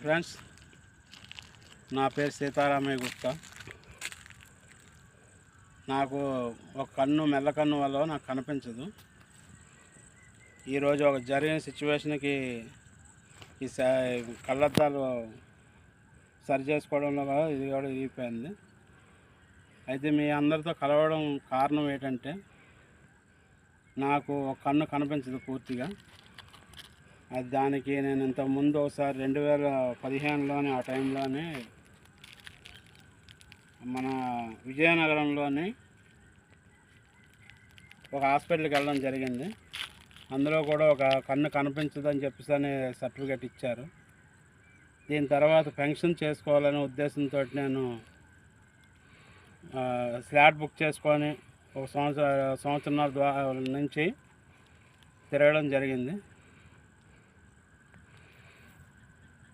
Friends, నా పేరు సీతారామయ్య గుప్తా. నాకు ఒక కన్ను మెల్ల కన్ను వల్ల నాకు కనిపించదు. ఈరోజు ఒక జరిగిన సిచ్యువేషన్కి ఈ కళ్ళద్దాలు సరి చేసుకోవడంలో ఇది కూడా ఇరిగిపోయింది. అయితే మీ అందరితో కలవడం కారణం ఏంటంటే, నాకు ఒక కన్ను కనిపించదు పూర్తిగా. అది దానికి నేను ఇంతకుముందు ఒకసారి 2015లోని ఆ టైంలోనే మన విజయనగరంలోని ఒక హాస్పిటల్కి వెళ్ళడం జరిగింది. అందులో కూడా ఒక కన్ను కనిపించదని చెప్పేసి సర్టిఫికేట్ ఇచ్చారు. దీని తర్వాత పెన్షన్ చేసుకోవాలనే ఉద్దేశంతో నేను స్లాట్ బుక్ చేసుకొని ఒక సంవత్సరంన్నర నుంచి తిరగడం జరిగింది.